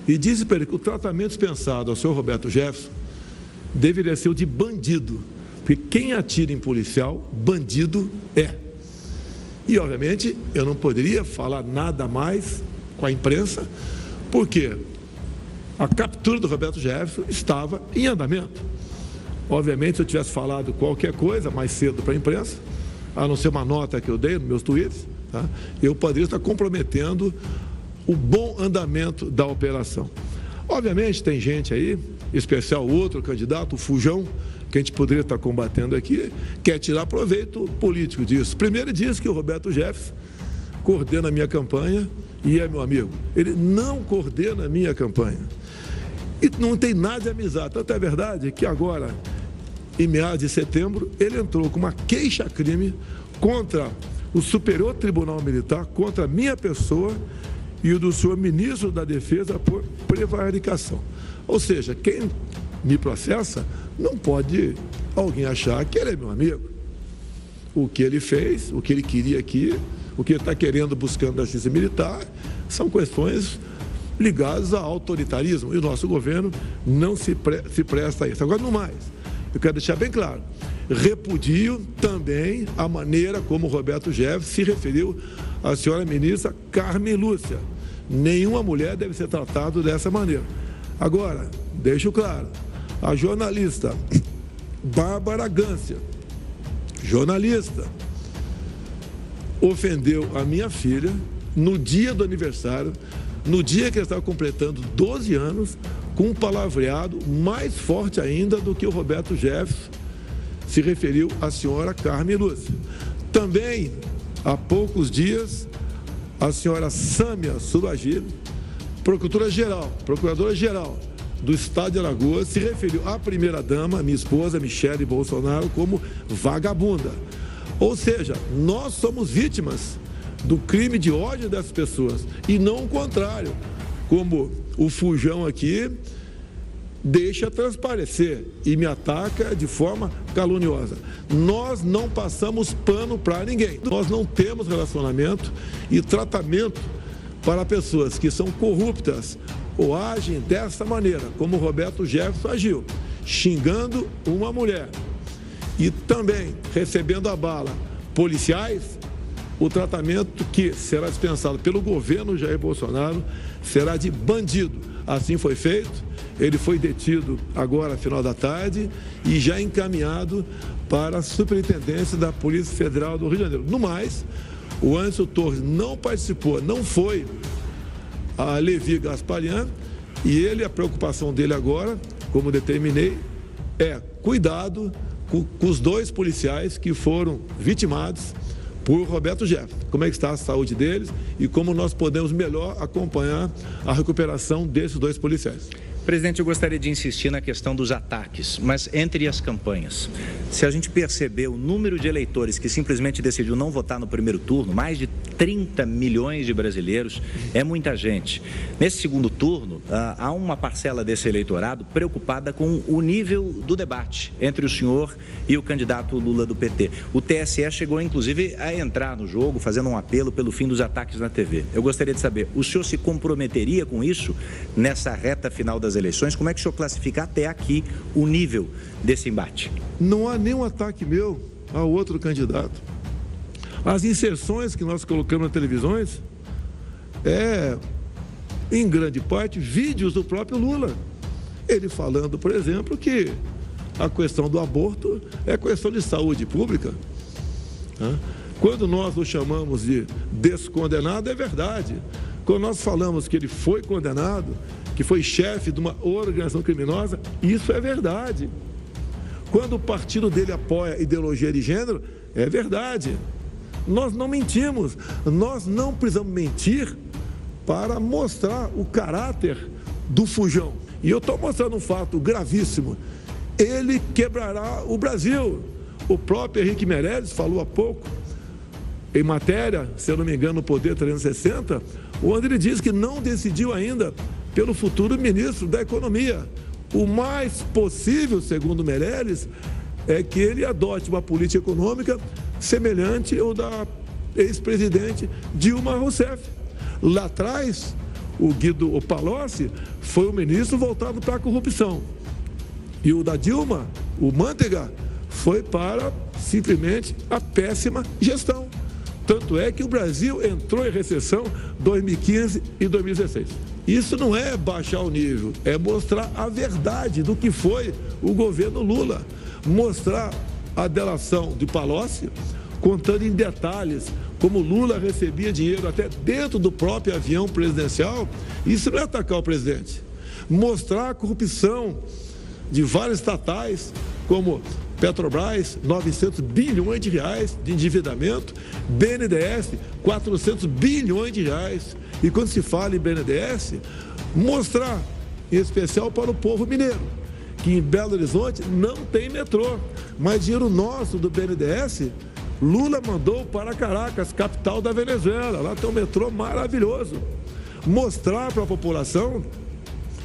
e disse para ele que o tratamento dispensado ao senhor Roberto Jefferson deveria ser o de bandido, porque quem atira em policial, bandido é. E, obviamente, eu não poderia falar nada mais com a imprensa, porque a captura do Roberto Jefferson estava em andamento. Obviamente, se eu tivesse falado qualquer coisa mais cedo para a imprensa, a não ser uma nota que eu dei nos meus tweets, tá? Eu poderia estar comprometendo o bom andamento da operação. Obviamente, tem gente aí, em especial outro candidato, o Fujão, que a gente poderia estar combatendo aqui, quer tirar proveito político disso. Primeiro, ele diz que o Roberto Jefferson coordena a minha campanha e é meu amigo. Ele não coordena a minha campanha. E não tem nada de amizade. Tanto é verdade que agora, em meados de setembro, ele entrou com uma queixa-crime contra o Superior Tribunal Militar, contra a minha pessoa e o do senhor ministro da Defesa por prevaricação. Ou seja, quem me processa, não pode alguém achar que ele é meu amigo. O que ele fez, o que ele queria aqui, o que ele está querendo buscando da justiça militar, são questões ligadas ao autoritarismo. E o nosso governo não se presta a isso. Agora, no mais, eu quero deixar bem claro, repudio também a maneira como o Roberto Jefferson se referiu à senhora ministra Carmen Lúcia. Nenhuma mulher deve ser tratada dessa maneira. Agora, deixo claro, a jornalista Bárbara Gância, jornalista, ofendeu a minha filha no dia do aniversário, no dia que ela estava completando 12 anos, com um palavreado mais forte ainda do que o Roberto Jefferson se referiu à senhora Carmen Lúcia. Também, há poucos dias, a senhora Sâmia Suragir, procuradora-geral do Estado de Alagoas, se referiu à primeira-dama, minha esposa, Michele Bolsonaro, como vagabunda. Ou seja, nós somos vítimas do crime de ódio dessas pessoas, e não o contrário, como o Fujão aqui deixa transparecer e me ataca de forma caluniosa. Nós não passamos pano para ninguém. Nós não temos relacionamento e tratamento para pessoas que são corruptas ou agem dessa maneira, como o Roberto Jefferson agiu, xingando uma mulher e também recebendo a bala policiais. O tratamento que será dispensado pelo governo Jair Bolsonaro será de bandido. Assim foi feito, ele foi detido agora, final da tarde, e já encaminhado para a Superintendência da Polícia Federal do Rio de Janeiro. No mais, o Anderson Torres não participou, não foi a Levi Gasparian, e a preocupação dele agora, como determinei, é cuidado com os dois policiais que foram vitimados por Roberto Jefferson. Como é que está a saúde deles e como nós podemos melhor acompanhar a recuperação desses dois policiais. Presidente, eu gostaria de insistir na questão dos ataques, mas entre as campanhas, se a gente perceber o número de eleitores que simplesmente decidiu não votar no primeiro turno, mais de 30 milhões de brasileiros, é muita gente. Nesse segundo turno, há uma parcela desse eleitorado preocupada com o nível do debate entre o senhor e o candidato Lula do PT. O TSE chegou, inclusive, a entrar no jogo, fazendo um apelo pelo fim dos ataques na TV. Eu gostaria de saber, o senhor se comprometeria com isso nessa reta final das eleições? Como é que o senhor classifica até aqui o nível desse embate? Não há nenhum ataque meu ao outro candidato. As inserções que nós colocamos nas televisões em grande parte, vídeos do próprio Lula. Ele falando, por exemplo, que a questão do aborto é questão de saúde pública. Quando nós o chamamos de descondenado, é verdade. Quando nós falamos que ele foi condenado, que foi chefe de uma organização criminosa, isso é verdade. Quando o partido dele apoia ideologia de gênero, é verdade. Nós não mentimos, nós não precisamos mentir para mostrar o caráter do Fujão. E eu estou mostrando um fato gravíssimo. Ele quebrará o Brasil. O próprio Henrique Meirelles falou há pouco, em matéria, se eu não me engano, no Poder 360, onde ele diz que não decidiu ainda pelo futuro ministro da Economia. O mais possível, segundo Meirelles, é que ele adote uma política econômica semelhante ao da ex-presidente Dilma Rousseff. Lá atrás, o Palocci, foi o ministro voltado para a corrupção. E o da Dilma, o Manteiga, foi para simplesmente a péssima gestão. Tanto é que o Brasil entrou em recessão 2015 e 2016. Isso não é baixar o nível, é mostrar a verdade do que foi o governo Lula. Mostrar a delação de Palocci, contando em detalhes como Lula recebia dinheiro até dentro do próprio avião presidencial. Isso não é atacar o presidente. Mostrar a corrupção de várias estatais, como Petrobras, 900 bilhões de reais de endividamento, BNDES, 400 bilhões de reais. E quando se fala em BNDES, mostrar, em especial para o povo mineiro, que em Belo Horizonte não tem metrô, mas dinheiro nosso do BNDES, Lula mandou para Caracas, capital da Venezuela. Lá tem um metrô maravilhoso. Mostrar para a população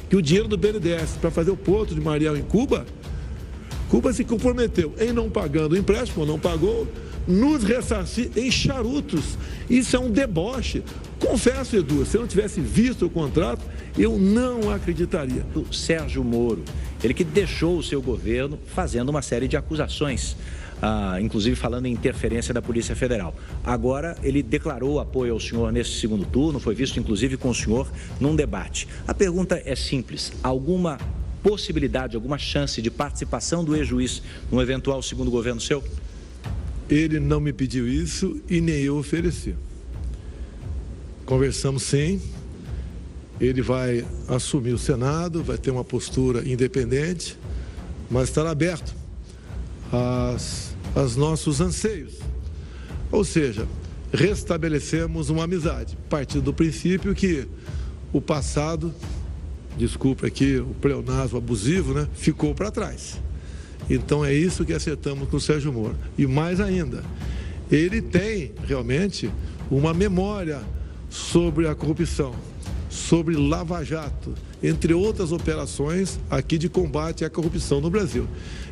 que o dinheiro do BNDES para fazer o Porto de Mariel em Cuba se comprometeu em não pagando o empréstimo, não pagou, nos ressarcir em charutos. Isso é um deboche. Confesso, Edu, se eu não tivesse visto o contrato, eu não acreditaria. O Sérgio Moro, ele que deixou o seu governo fazendo uma série de acusações, inclusive falando em interferência da Polícia Federal. Agora, ele declarou apoio ao senhor nesse segundo turno, foi visto inclusive com o senhor num debate. A pergunta é simples: alguma possibilidade, alguma chance de participação do ex-juiz num eventual segundo governo seu? Ele não me pediu isso e nem eu ofereci. Conversamos sim, ele vai assumir o Senado, vai ter uma postura independente, mas estará aberto aos nossos anseios. Ou seja, restabelecemos uma amizade, partindo do princípio que o passado, desculpa aqui o pleonasmo abusivo, né, ficou para trás. Então é isso que acertamos com o Sérgio Moro. E mais ainda, ele tem realmente uma memória sobre a corrupção, sobre Lava Jato, entre outras operações aqui de combate à corrupção no Brasil.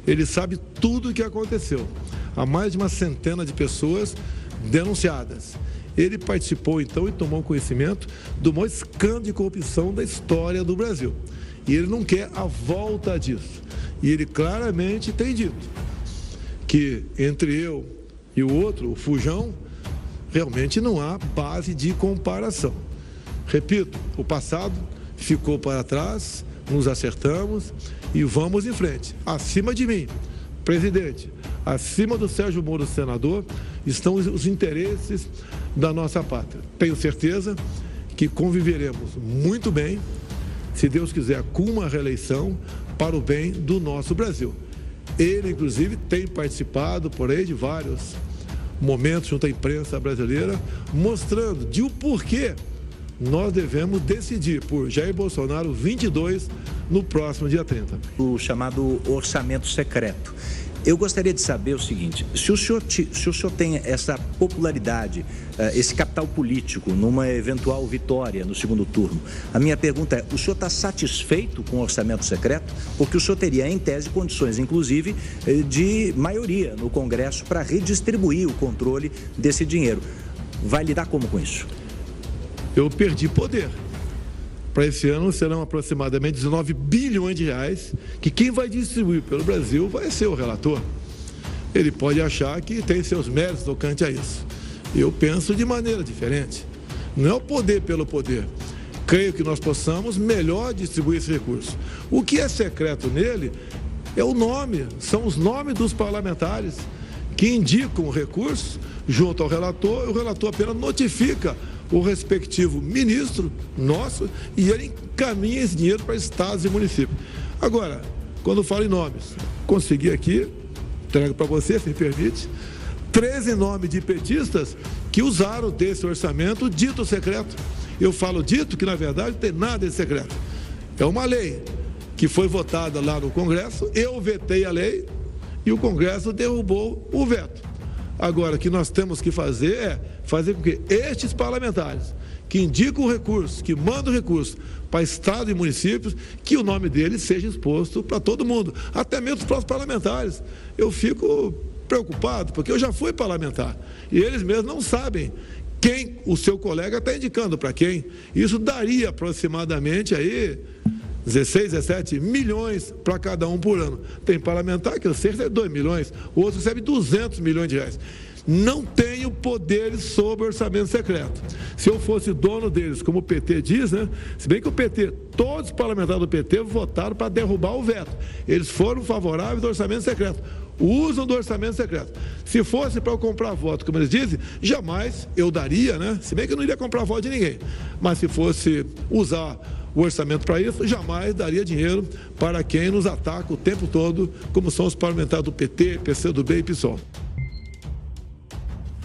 Ele sabe tudo o que aconteceu. Há mais de uma centena de pessoas denunciadas. Ele participou então e tomou conhecimento do maior escândalo de corrupção da história do Brasil. E ele não quer a volta disso. E ele claramente tem dito que entre eu e o outro, o Fujão, realmente não há base de comparação. Repito, o passado ficou para trás, nos acertamos e vamos em frente. Acima de mim, presidente, acima do Sérgio Moro, senador, estão os interesses da nossa pátria. Tenho certeza que conviveremos muito bem, se Deus quiser, com uma reeleição para o bem do nosso Brasil. Ele, inclusive, tem participado por aí de vários momentos junto à imprensa brasileira, mostrando de o porquê nós devemos decidir por Jair Bolsonaro 22 no próximo dia 30. O chamado orçamento secreto. Eu gostaria de saber o seguinte: se o senhor tem essa popularidade, esse capital político numa eventual vitória no segundo turno, a minha pergunta é: o senhor está satisfeito com o orçamento secreto? Porque o senhor teria, em tese, condições, inclusive, de maioria no Congresso para redistribuir o controle desse dinheiro. Vai lidar como com isso? Eu perdi poder. Para esse ano serão aproximadamente 19 bilhões de reais, que quem vai distribuir pelo Brasil vai ser o relator. Ele pode achar que tem seus méritos tocante a isso. Eu penso de maneira diferente. Não é o poder pelo poder. Creio que nós possamos melhor distribuir esse recurso. O que é secreto nele é o nome, são os nomes dos parlamentares que indicam o recurso junto ao relator, e o relator apenas notifica o respectivo ministro nosso e ele encaminha esse dinheiro para estados e municípios. Agora, quando falo em nomes, consegui aqui, trago para você, se me permite, 13 nomes de petistas que usaram desse orçamento dito secreto. Eu falo dito que, na verdade, não tem nada de secreto. É uma lei que foi votada lá no Congresso, eu vetei a lei e o Congresso derrubou o veto. Agora, o que nós temos que fazer é fazer com que estes parlamentares que indicam o recurso, que mandam o recurso para estado e municípios, que o nome deles seja exposto para todo mundo, até mesmo os próprios parlamentares. Eu fico preocupado, porque eu já fui parlamentar, e eles mesmos não sabem quem o seu colega está indicando para quem. Isso daria aproximadamente aí 16, 17 milhões para cada um por ano. Tem parlamentar que recebe 2 milhões, o outro recebe 200 milhões de reais. Não tenho poderes sobre orçamento secreto. Se eu fosse dono deles, como o PT diz, né? Se bem que o PT, todos os parlamentares do PT votaram para derrubar o veto. Eles foram favoráveis ao orçamento secreto. Usam do orçamento secreto. Se fosse para eu comprar voto, como eles dizem, jamais eu daria, né? Se bem que eu não iria comprar voto de ninguém. Mas se fosse usar o orçamento para isso, jamais daria dinheiro para quem nos ataca o tempo todo, como são os parlamentares do PT, PCdoB e PSOL.